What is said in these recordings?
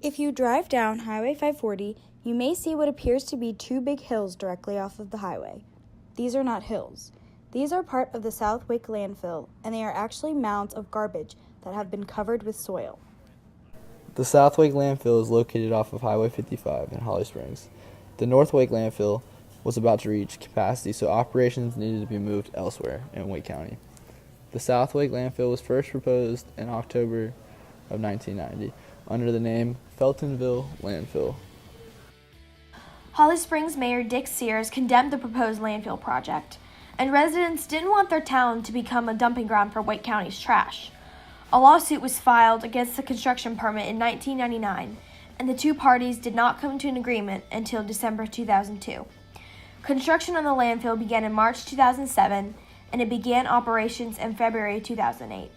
If you drive down Highway 540, you may see what appears to be two big hills directly off of the highway. These are not hills. These are part of the South Wake Landfill, and they are actually mounds of garbage that have been covered with soil. The South Wake Landfill is located off of Highway 55 in Holly Springs. The North Wake Landfill was about to reach capacity, so operations needed to be moved elsewhere in Wake County. The South Wake Landfill was first proposed in October of 1990 under the name Feltonville Landfill. Holly Springs Mayor Dick Sears condemned the proposed landfill project, and residents didn't want their town to become a dumping ground for Wake County's trash. A lawsuit was filed against the construction permit in 1999, and the two parties did not come to an agreement until December 2002. Construction on the landfill began in March 2007, and it began operations in February 2008.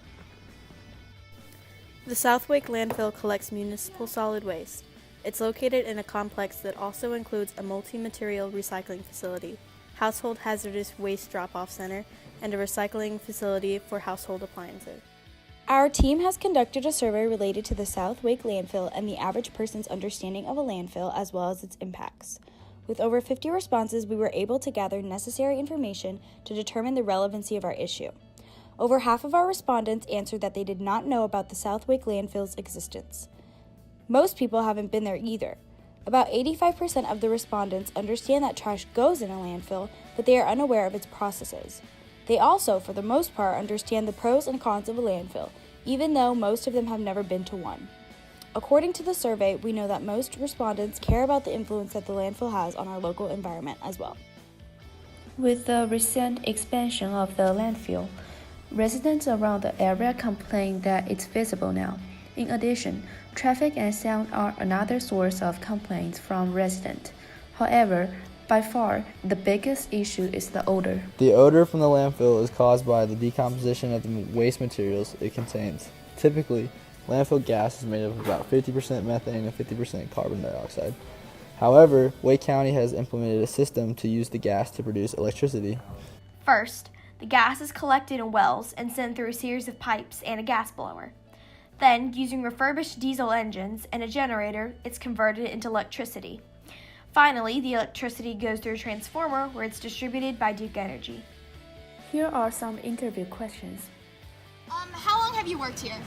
The South Wake Landfill collects municipal solid waste. It's located in a complex that also includes a multi-material recycling facility, household hazardous waste drop-off center, and a recycling facility for household appliances. Our team has conducted a survey related to the South Wake Landfill and the average person's understanding of a landfill as well as its impacts. With over 50 responses, we were able to gather necessary information to determine the relevancy of our issue. Over half of our respondents answered that they did not know about the South Wake Landfill's existence. Most people haven't been there either. About 85% of the respondents understand that trash goes in a landfill, but they are unaware of its processes. They also, for the most part, understand the pros and cons of a landfill, even though most of them have never been to one. According to the survey, we know that most respondents care about the influence that the landfill has on our local environment as well. With the recent expansion of the landfill, residents around the area complain that it's visible now. In addition, traffic and sound are another source of complaints from residents. However, by far, the biggest issue is the odor. The odor from the landfill is caused by the decomposition of the waste materials it contains. Typically, landfill gas is made up of about 50% methane and 50% carbon dioxide. However, Wake County has implemented a system to use the gas to produce electricity. First, the gas is collected in wells and sent through a series of pipes and a gas blower. Then, using refurbished diesel engines and a generator, it's converted into electricity. Finally, the electricity goes through a transformer where it's distributed by Duke Energy. Here are some interview questions. How long have you worked here?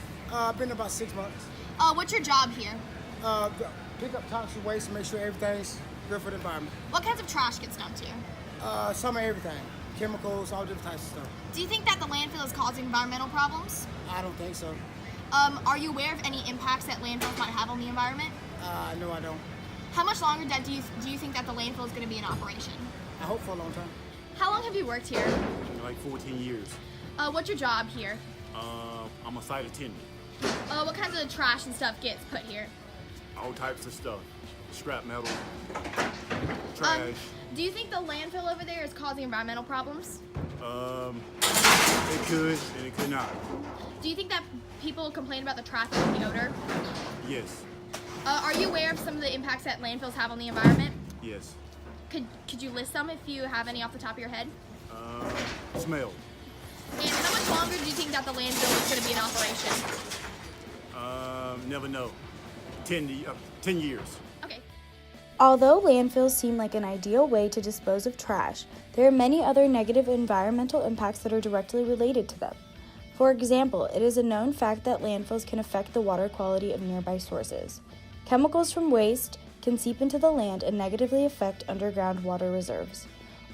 Been about 6 months. What's your job here? Pick up toxic waste and make sure everything's good for the environment. What kinds of trash gets dumped here? Some of everything. Chemicals, all different types of stuff. Do you think that the landfill is causing environmental problems? I don't think so. Are you aware of any impacts that landfills might have on the environment? No, I don't. How much longer do you think that the landfill is going to be in operation? I hope for a long time. How long have you worked here? Like 14 years. What's your job here? I'm a site attendant. What kinds of trash and stuff gets put here? All types of stuff. Scrap metal, trash. Do you think the landfill over there is causing environmental problems? It could and it could not. Do you think that people complain about the traffic and the odor? Yes. Are you aware of some of the impacts that landfills have on the environment? Yes. Could you list some if you have any off the top of your head? Smell. And how much longer do you think that the landfill is going to be in operation? Never know. 10 years. Okay. Although landfills seem like an ideal way to dispose of trash, there are many other negative environmental impacts that are directly related to them. For example, it is a known fact that landfills can affect the water quality of nearby sources. Chemicals from waste can seep into the land and negatively affect underground water reserves.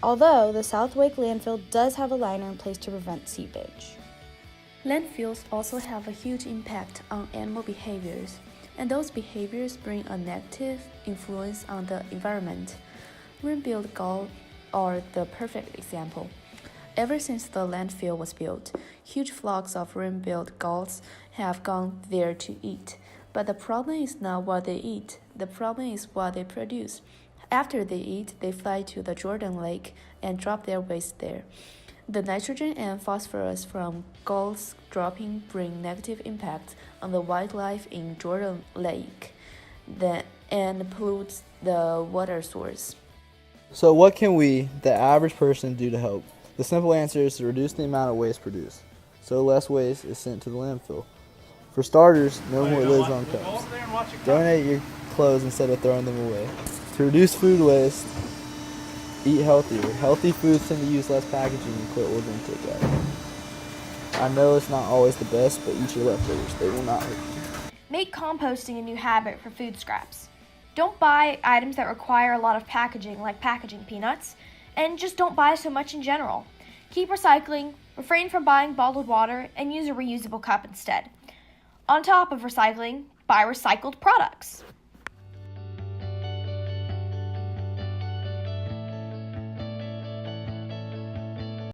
Although the South Wake landfill does have a liner in place to prevent seepage. Landfills also have a huge impact on animal behaviors, and those behaviors bring a negative influence on the environment. Ring-billed gulls are the perfect example. Ever since the landfill was built, huge flocks of ring-billed gulls have gone there to eat. But the problem is not what they eat, the problem is what they produce. After they eat, they fly to the Jordan Lake and drop their waste there. The nitrogen and phosphorus from gulls dropping bring negative impacts on the wildlife in Jordan Lake and pollutes the water source. So what can we, the average person, do to help? The simple answer is to reduce the amount of waste produced, so less waste is sent to the landfill. For starters, no more lids on cups. Donate your clothes instead of throwing them away. To reduce food waste, eat healthier. Healthy foods tend to use less packaging and quit ordering takeout. I know it's not always the best, but eat your leftovers. They will not hurt you. Make composting a new habit for food scraps. Don't buy items that require a lot of packaging, like packaging peanuts, and just don't buy so much in general. Keep recycling, refrain from buying bottled water, and use a reusable cup instead. On top of recycling, buy recycled products.